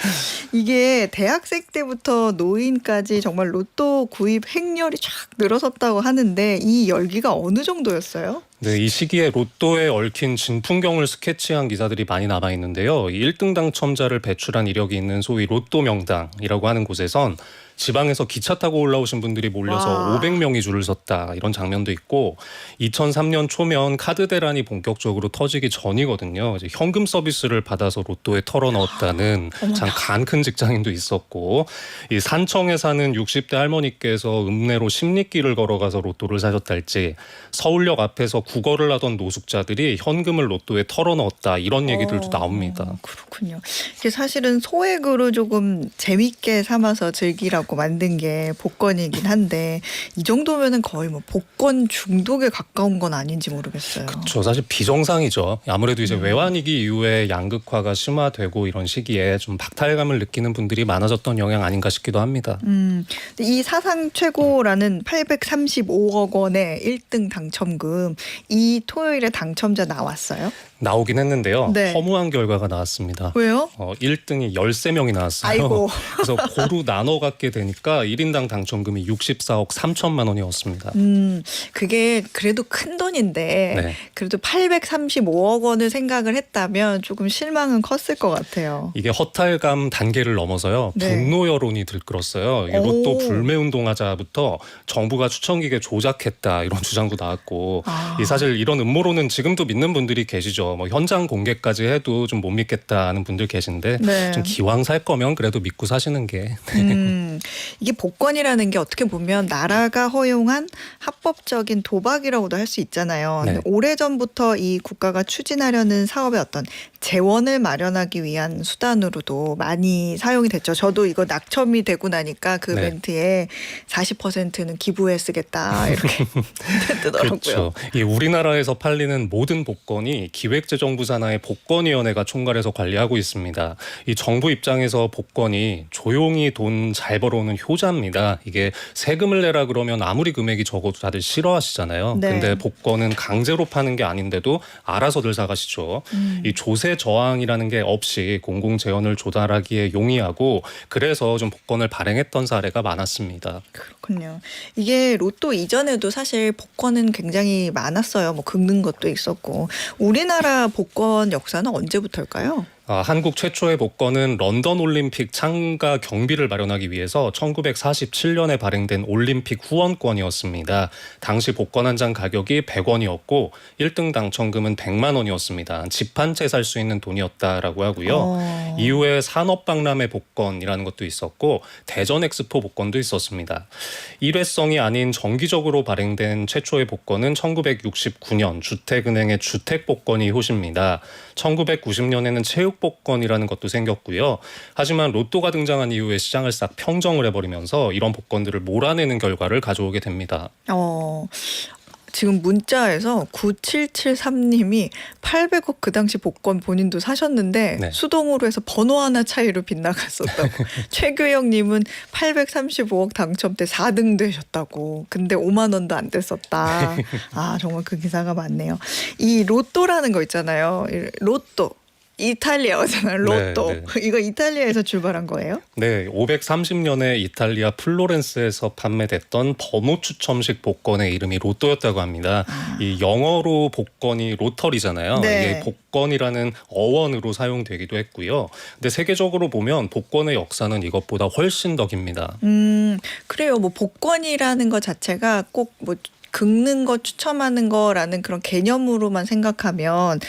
이게 대학생 때부터 노인까지 정말 로또 구입 행렬이 쫙 늘어섰다고 하는데 이 열기가 어느 정도였어요? 네, 이 시기에 로또에 얽힌 진풍경을 스케치한 기사들이 많이 남아 있는데요. 1등 당첨자를 배출한 이력이 있는 소위 로또 명당이라고 하는 곳에선 지방에서 기차 타고 올라오신 분들이 몰려서 와. 500명이 줄을 섰다 이런 장면도 있고 2003년 초면 카드 대란이 본격적으로 터지기 전이거든요. 이제 현금 서비스를 받아서 로또에 털어 넣었다는 참 간 큰 직장인도 있었고 이 산청에 사는 60대 할머니께서 읍내로 십리길을 걸어가서 로또를 사셨달지 서울역 앞에서 구걸을 하던 노숙자들이 현금을 로또에 털어 넣었다 이런 얘기들도 나옵니다. 그렇군요. 이게 사실은 소액으로 조금 재밌게 삼아서 즐기라고 만든 게 복권이긴 한데 이 정도면은 거의 뭐 복권 중독에 가까운 건 아닌지 모르겠어요. 그렇죠. 사실 비정상이죠. 아무래도 이제 외환위기 이후에 양극화가 심화되고 이런 시기에 좀 박탈감을 느끼는 분들이 많아졌던 영향 아닌가 싶기도 합니다. 이 사상 최고라는 835억 원의 1등 당첨금 이 토요일에 당첨자 나왔어요? 나오긴 했는데요. 네. 허무한 결과가 나왔습니다. 왜요? 1등이 13명이 나왔어요. 아이고. 그래서 고루 나눠 갖게 되니까 1인당 당첨금이 64억 3천만 원이었습니다. 그게 그래도 큰 돈인데 네. 그래도 835억 원을 생각을 했다면 조금 실망은 컸을 것 같아요. 이게 허탈감 단계를 넘어서요. 네. 분노 여론이 들끓었어요. 이게 로또 오. 불매운동하자부터 정부가 추천기계 조작했다 이런 주장도 나왔고 아. 이 사실 이런 음모론은 지금도 믿는 분들이 계시죠. 뭐 현장 공개까지 해도 좀 못 믿겠다는 분들 계신데 네. 좀 기왕 살 거면 그래도 믿고 사시는 게 이게 복권이라는 게 어떻게 보면 나라가 허용한 합법적인 도박이라고도 할 수 있잖아요. 네. 근데 오래전부터 이 국가가 추진하려는 사업의 어떤 재원을 마련하기 위한 수단으로도 많이 사용이 됐죠. 저도 이거 낙첨이 되고 나니까 그 네. 멘트에 40%는 기부에 쓰겠다 이렇게 뜨더라고요. 그렇죠. 이 우리나라에서 팔리는 모든 복권이 기획재정부 산하의 복권위원회가 총괄해서 관리하고 있습니다. 이 정부 입장에서 복권이 조용히 돈 잘 벌어오는 효자입니다. 이게 세금을 내라 그러면 아무리 금액이 적어도 다들 싫어하시잖아요. 네. 근데 복권은 강제로 파는 게 아닌데도 알아서들 사가시죠. 이 조세 저항이라는 게 없이 공공 재원을 조달하기에 용이하고 그래서 좀 복권을 발행했던 사례가 많았습니다. 그렇군요. 이게 로또 이전에도 사실 복권은 굉장히 많았어요. 뭐 긁는 것도 있었고. 우리나라 복권 역사는 언제부터일까요? 한국 최초의 복권은 런던 올림픽 참가 경비를 마련하기 위해서 1947년에 발행된 올림픽 후원권이었습니다. 당시 복권 한 장 가격이 100원이었고 1등 당첨금은 100만 원이었습니다. 집 한 채 살 수 있는 돈이었다라고 하고요. 이후에 산업박람회 복권이라는 것도 있었고 대전 엑스포 복권도 있었습니다. 일회성이 아닌 정기적으로 발행된 최초의 복권은 1969년 주택은행의 주택복권이 효시입니다. 1990년에는 체육복권이라는 것도 생겼고요. 하지만 로또가 등장한 이후에 시장을 싹 평정을 해버리면서 이런 복권들을 몰아내는 결과를 가져오게 됩니다. 지금 문자에서 9773님이 800억 그 당시 복권 본인도 사셨는데 네. 수동으로 해서 번호 하나 차이로 빗나갔었다고. 최규영님은 835억 당첨 때 4등 되셨다고. 근데 5만 원도 안 됐었다. 아 정말 그 기사가 많네요. 이 로또라는 거 있잖아요. 이 로또. 이탈리아잖아요. 로또. 네, 이거 이탈리아에서 출발한 거예요? 네, 530년에 이탈리아 플로렌스에서 판매됐던 번호 추첨식 복권의 이름이 로또였다고 합니다. 이 영어로 복권이 로터리잖아요. 네. 이게 복권이라는 어원으로 사용되기도 했고요. 근데 세계적으로 보면 복권의 역사는 이것보다 훨씬 더 깁니다. 그래요. 뭐 복권이라는 것 자체가 꼭 뭐 긁는 거 추첨하는 거라는 그런 개념으로만 생각하면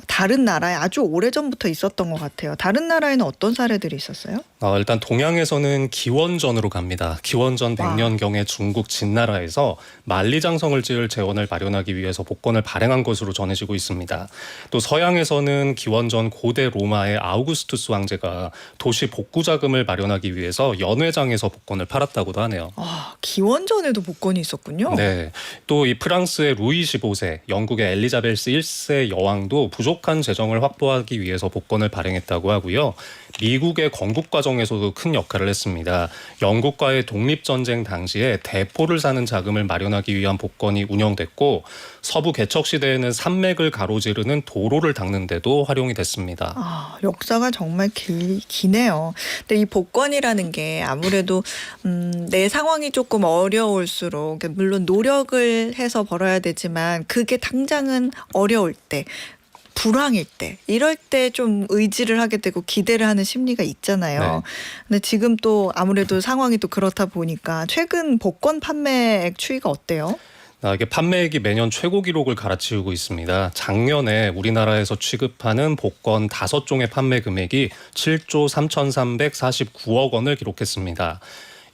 다른 나라에 아주 오래전부터 있었던 것 같아요. 다른 나라에는 어떤 사례들이 있었어요? 일단 동양에서는 기원전으로 갑니다. 기원전 100년경에 중국 진나라에서 만리장성을 지을 재원을 마련하기 위해서 복권을 발행한 것으로 전해지고 있습니다. 또 서양에서는 기원전 고대 로마의 아우구스투스 왕제가 도시 복구 자금을 마련하기 위해서 연회장에서 복권을 팔았다고도 하네요. 기원전에도 복권이 있었군요. 네. 또 이 프랑스의 루이 15세, 영국의 엘리자베스 1세 여왕도 부족한 재정을 확보하기 위해서 복권을 발행했다고 하고요. 미국의 건국 과정에서도 큰 역할을 했습니다. 영국과의 독립전쟁 당시에 대포를 사는 자금을 마련하기 위한 복권이 운영됐고 서부 개척 시대에는 산맥을 가로지르는 도로를 닦는 데도 활용이 됐습니다. 역사가 정말 기네요. 근데 이 복권이라는 게 아무래도 내 상황이 조금 어려울수록 물론 노력을 해서 벌어야 되지만 그게 당장은 어려울 때 불황일 때 이럴 때 좀 의지를 하게 되고 기대를 하는 심리가 있잖아요. 네. 근데 지금 또 아무래도 상황이 또 그렇다 보니까 최근 복권 판매액 추이가 어때요? 이게 판매액이 매년 최고 기록을 갈아치우고 있습니다. 작년에 우리나라에서 취급하는 복권 5종의 판매 금액이 7조 3,349억 원을 기록했습니다.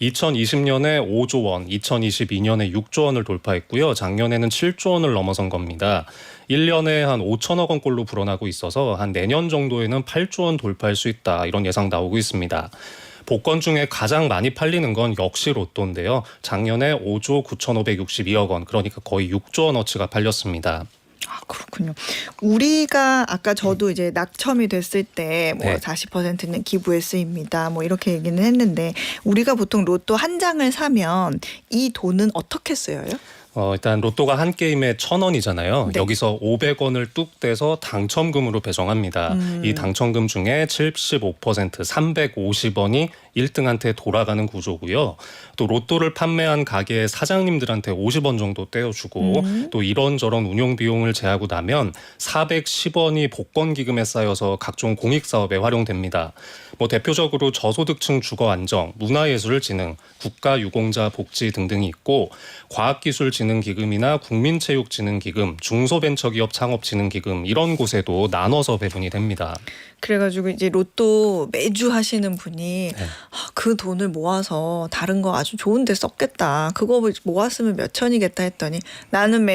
2020년에 5조 원, 2022년에 6조 원을 돌파했고요. 작년에는 7조 원을 넘어선 겁니다. 1년에 한 5천억 원꼴로 불어나고 있어서 한 내년 정도에는 8조 원 돌파할 수 있다. 이런 예상 나오고 있습니다. 복권 중에 가장 많이 팔리는 건 역시 로또인데요. 작년에 5조 9,562억 원, 그러니까 거의 6조 원어치가 팔렸습니다. 그렇군요. 우리가 아까 저도 이제 낙첨이 됐을 때 뭐 네. 40%는 기부에 쓰입니다. 뭐 이렇게 얘기는 했는데 우리가 보통 로또 한 장을 사면 이 돈은 어떻게 쓰여요? 일단 로또가 한 게임에 1,000원이잖아요. 네. 여기서 500원을 뚝 떼서 당첨금으로 배정합니다. 이 당첨금 중에 75% 350원이 1등한테 돌아가는 구조고요. 또 로또를 판매한 가게의 사장님들한테 50원 정도 떼어주고 또 이런저런 운영 비용을 제하고 나면 410원이 복권 기금에 쌓여서 각종 공익사업에 활용됩니다. 뭐 대표적으로 저소득층 주거안정, 문화예술진흥, 국가유공자 복지 등등이 있고 과학기술진흥기금이나 국민체육진흥기금, 중소벤처기업 창업진흥기금 이런 곳에도 나눠서 배분이 됩니다. 그래가지고 이제 로또 매주 하시는 분이 그 돈을 모아서 다른 거 아주 좋은 데 썼겠다. 그거 모았으면 몇 천이겠다 했더니 나는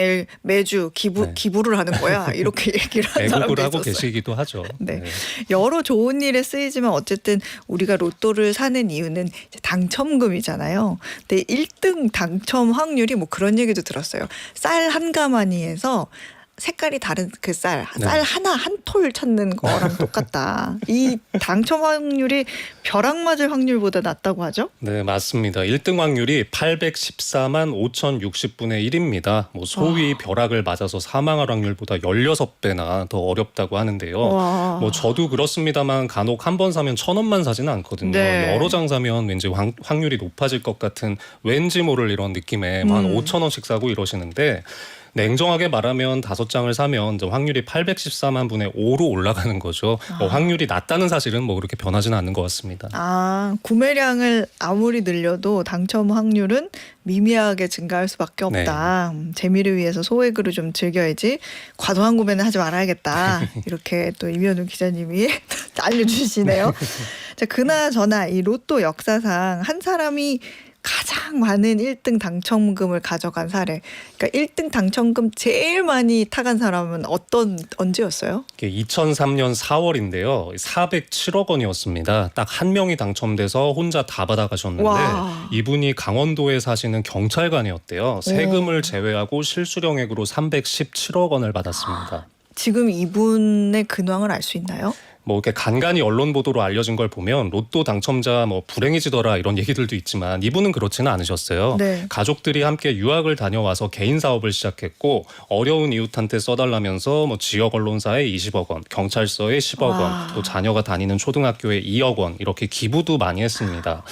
매주 기부를 하는 거야. 이렇게 얘기를 하는 사람도 애국을 하고 있었어요. 계시기도 하죠. 네. 여러 좋은 일에 쓰이지만 어쨌든 우리가 로또를 사는 이유는 이제 당첨금이잖아요. 근데 1등 당첨 확률이 뭐 그런 얘기도 들었어요. 쌀 한 가마니에서 색깔이 다른 그 쌀 하나 한 톨 찾는 거랑 똑같다. 이 당첨 확률이 벼락 맞을 확률보다 낮다고 하죠? 네, 맞습니다. 1등 확률이 814만 5,060분의 1입니다. 뭐 소위 벼락을 맞아서 사망할 확률보다 16배나 더 어렵다고 하는데요. 와. 뭐 저도 그렇습니다만 간혹 한 번 사면 1,000원만 사지는 않거든요. 네. 여러 장 사면 왠지 확률이 높아질 것 같은 왠지 모를 이런 느낌에 한 5,000원씩 사고 이러시는데 냉정하게 말하면 5장을 사면 확률이 814만 분의 5로 올라가는 거죠. 확률이 낮다는 사실은 뭐 그렇게 변하지는 않는 것 같습니다. 구매량을 아무리 늘려도 당첨 확률은 미미하게 증가할 수밖에 없다. 재미를 위해서 소액으로 좀 즐겨야지 과도한 구매는 하지 말아야겠다. 이렇게 또 이면우 기자님이 알려주시네요. 자, 그나저나 이 로또 역사상 한 사람이 가장 많은 1등 당첨금을 가져간 사례. 그러니까 1등 당첨금 제일 많이 타간 사람은 언제였어요? 2003년 4월인데요. 407억 원이었습니다. 딱 한 명이 당첨돼서 혼자 다 받아가셨는데 와. 이분이 강원도에 사시는 경찰관이었대요. 세금을 제외하고 실수령액으로 317억 원을 받았습니다. 지금 이분의 근황을 알 수 있나요? 뭐 이렇게 간간히 언론 보도로 알려진 걸 보면 로또 당첨자 뭐 불행해지더라 이런 얘기들도 있지만 이분은 그렇지는 않으셨어요. 네. 가족들이 함께 유학을 다녀와서 개인 사업을 시작했고 어려운 이웃한테 써달라면서 뭐 지역 언론사에 20억 원, 경찰서에 10억 와. 원, 또 자녀가 다니는 초등학교에 2억 원 이렇게 기부도 많이 했습니다.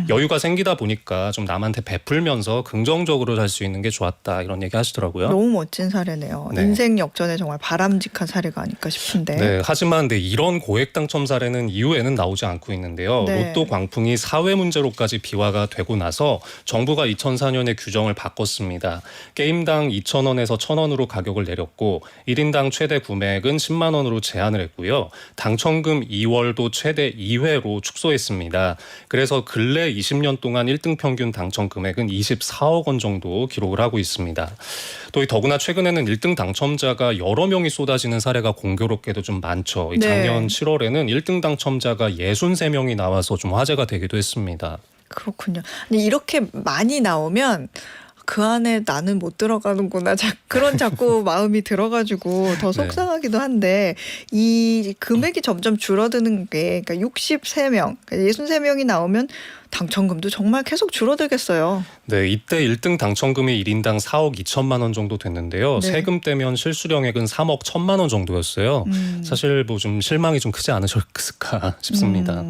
여유가 생기다 보니까 좀 남한테 베풀면서 긍정적으로 살 수 있는 게 좋았다 이런 얘기 하시더라고요. 너무 멋진 사례네요. 네. 인생 역전에 정말 바람직한 사례가 아닐까 싶은데. 네, 하지만 이런 고액 당첨 사례는 이후에는 나오지 않고 있는데요. 네. 로또 광풍이 사회 문제로까지 비화가 되고 나서 정부가 2004년에 규정을 바꿨습니다. 게임당 2,000원에서 1,000원으로 가격을 내렸고 1인당 최대 구매액은 10만 원으로 제한을 했고요. 당첨금 2월도 최대 2회로 축소했습니다. 그래서 근래 20년 동안 1등 평균 당첨 금액은 24억 원 정도 기록을 하고 있습니다. 또 더구나 최근에는 1등 당첨자가 여러 명이 쏟아지는 사례가 공교롭게도 좀 많죠. 네. 작년 7월에는 1등 당첨자가 63명이 나와서 좀 화제가 되기도 했습니다. 그렇군요. 근데 이렇게 많이 나오면 그 안에 나는 못 들어가는구나. 그런 자꾸 마음이 들어가지고 더 속상하기도 한데 이 금액이 점점 줄어드는 게 그러니까 63명, 그러니까 63명이 나오면 당첨금도 정말 계속 줄어들겠어요. 네, 이때 1등 당첨금이 1인당 4억 2천만 원 정도 됐는데요. 네. 세금 떼면 실수령액은 3억 1천만 원 정도였어요. 사실 뭐 좀 실망이 좀 크지 않으셨을까 싶습니다.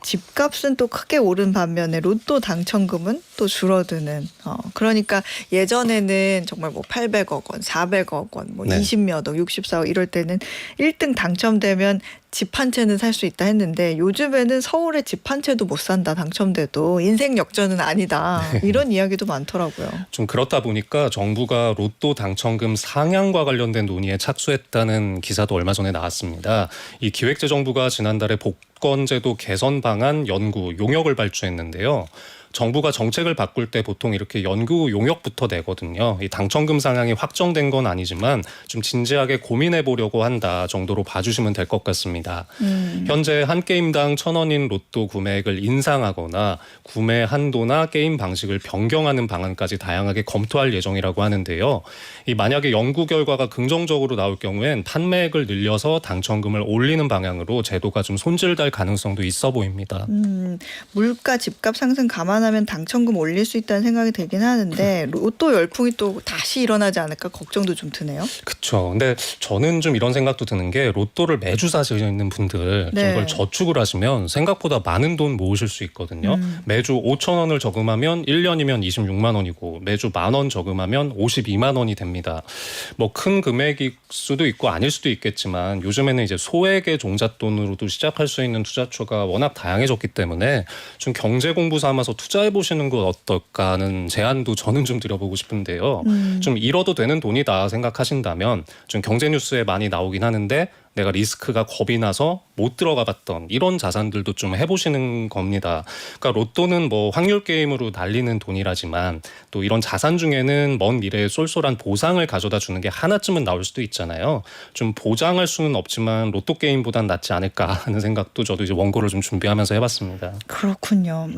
집값은 또 크게 오른 반면에 로또 당첨금은 또 줄어드는. 그러니까 예전에는 정말 뭐 800억 원, 400억 원, 뭐 네. 20몇 억, 64억 이럴 때는 1등 당첨되면 집 한 채는 살 수 있다 했는데 요즘에는 서울에 집 한 채도 못 산다 당첨돼도 인생 역전은 아니다 이런 이야기도 많더라고요. 좀 그렇다 보니까 정부가 로또 당첨금 상향과 관련된 논의에 착수했다는 기사도 얼마 전에 나왔습니다. 이 기획재정부가 지난달에 복권제도 개선 방안 연구 용역을 발주했는데요. 정부가 정책을 바꿀 때 보통 이렇게 연구 용역부터 내거든요. 이 당첨금 상향이 확정된 건 아니지만 좀 진지하게 고민해 보려고 한다 정도로 봐주시면 될 것 같습니다. 현재 한 게임당 1,000원인 로또 구매액을 인상하거나 구매 한도나 게임 방식을 변경하는 방안까지 다양하게 검토할 예정이라고 하는데요. 이 만약에 연구 결과가 긍정적으로 나올 경우엔 판매액을 늘려서 당첨금을 올리는 방향으로 제도가 좀 손질될 가능성도 있어 보입니다. 물가 집값 상승 감안하면 당첨금 올릴 수 있다는 생각이 들긴 하는데 로또 열풍이 또 다시 일어나지 않을까 걱정도 좀 드네요. 그렇죠. 근데 저는 좀 이런 생각도 드는 게 로또를 매주 사시는 분들 네. 좀 이걸 저축을 하시면 생각보다 많은 돈 모으실 수 있거든요. 매주 5,000원을 저금하면 1년이면 26만 원이고 매주 10,000원 저금하면 52만 원이 됩니다. 뭐 큰 금액일 수도 있고 아닐 수도 있겠지만 요즘에는 이제 소액의 종잣돈으로도 시작할 수 있는 투자처가 워낙 다양해졌기 때문에 좀 경제 공부 삼아서 투자해 보시는 것 어떨까 하는 제안도 저는 좀 드려보고 싶은데요. 좀 잃어도 되는 돈이다 생각하신다면 좀 경제 뉴스에 많이 나오긴 하는데 내가 리스크가 겁이 나서 못 들어가 봤던 이런 자산들도 좀 해보시는 겁니다. 그러니까 로또는 뭐 확률 게임으로 날리는 돈이라지만 또 이런 자산 중에는 먼 미래에 쏠쏠한 보상을 가져다 주는 게 하나쯤은 나올 수도 있잖아요. 좀 보장할 수는 없지만 로또 게임보단 낫지 않을까 하는 생각도 저도 이제 원고를 좀 준비하면서 해봤습니다. 그렇군요.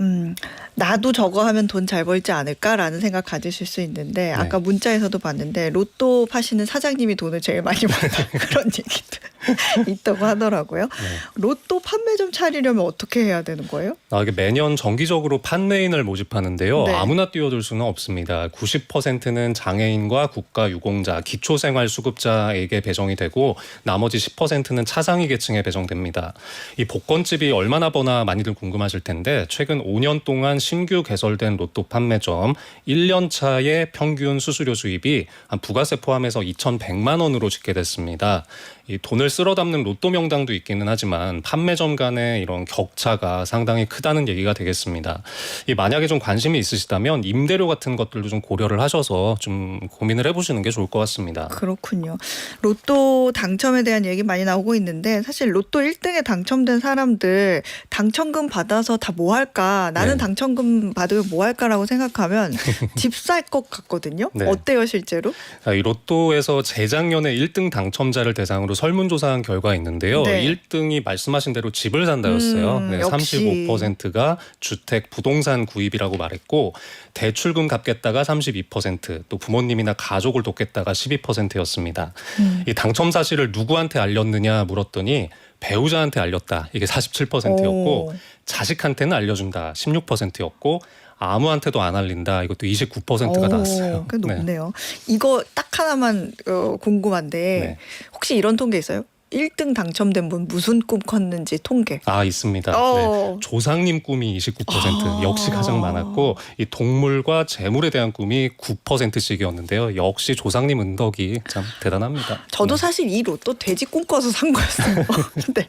나도 저거 하면 돈 잘 벌지 않을까라는 생각 가지실 수 있는데 아까 문자에서도 봤는데 로또 파시는 사장님이 돈을 제일 많이 번다 그런 얘기도 있다고 하더라고요. 로또 판매점 차리려면 어떻게 해야 되는 거예요? 이게 매년 정기적으로 판매인을 모집하는데요. 네. 아무나 뛰어들 수는 없습니다. 90%는 장애인과 국가유공자, 기초생활수급자에게 배정이 되고 나머지 10%는 차상위 계층에 배정됩니다. 이 복권집이 얼마나 버나 많이들 궁금하실 텐데 최근 5년 동안 신규 개설된 로또 판매점 1년 차의 평균 수수료 수입이 부가세 포함해서 2,100만 원으로 집계됐습니다. 이 돈을 쓸어 담는 로또 명당도 있기는 하지만 판매점 간의 이런 격차가 상당히 크다는 얘기가 되겠습니다. 이 만약에 좀 관심이 있으시다면 임대료 같은 것들도 좀 고려를 하셔서 좀 고민을 해보시는 게 좋을 것 같습니다. 그렇군요. 로또 당첨에 대한 얘기 많이 나오고 있는데 사실 로또 1등에 당첨된 사람들 당첨금 받아서 다 뭐 할까? 나는 네. 당첨금 받으면 뭐 할까라고 생각하면 집 살 것 같거든요. 네. 어때요 실제로? 이 로또에서 재작년에 1등 당첨자를 대상으로 설문조사한 결과 있는데요. 네. 1등이 말씀하신 대로 집을 산다였어요. 네, 역시. 35%가 주택 부동산 구입이라고 말했고 대출금 갚겠다가 32%, 또 부모님이나 가족을 돕겠다가 12%였습니다. 이 당첨 사실을 누구한테 알렸느냐 물었더니 배우자한테 알렸다. 이게 47%였고 자식한테는 알려준다. 16%였고 아무한테도 안 알린다. 이것도 29%가 나왔어요. 꽤 높네요. 이거 딱 하나만 궁금한데 네. 혹시 이런 통계 있어요? 1등 당첨된 분 무슨 꿈 꿨는지 통계. 아, 있습니다. 어. 네. 조상님 꿈이 29%, 역시 가장 많았고 이 동물과 재물에 대한 꿈이 9%씩이었는데요. 역시 조상님 은덕이 참 대단합니다. 저도 네. 사실 이 로또 돼지 꿈꿔서 산 거였어요. 네.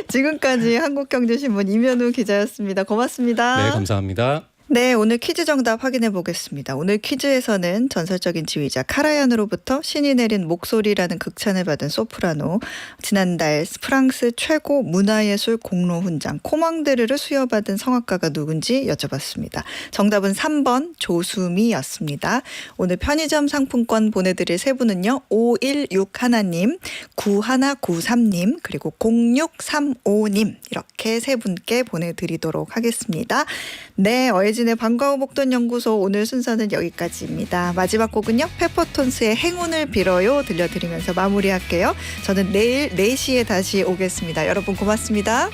지금까지 한국경제신문 임현우 기자였습니다. 고맙습니다. 네, 감사합니다. 네, 오늘 퀴즈 정답 확인해 보겠습니다. 오늘 퀴즈에서는 전설적인 지휘자 카라얀으로부터 신이 내린 목소리라는 극찬을 받은 소프라노, 지난달 프랑스 최고 문화예술 공로 훈장 코망데르를 수여받은 성악가가 누군지 여쭤봤습니다. 정답은 3번 조수미였습니다. 오늘 편의점 상품권 보내드릴 세 분은요. 5161님, 9193님, 그리고 0635님 이렇게 세 분께 보내드리도록 하겠습니다. 네, 어예진의 반가워 목돈 연구소 오늘 순서는 여기까지입니다. 마지막 곡은요. 페퍼톤스의 행운을 빌어요 들려드리면서 마무리할게요. 저는 내일 4시에 다시 오겠습니다. 여러분 고맙습니다.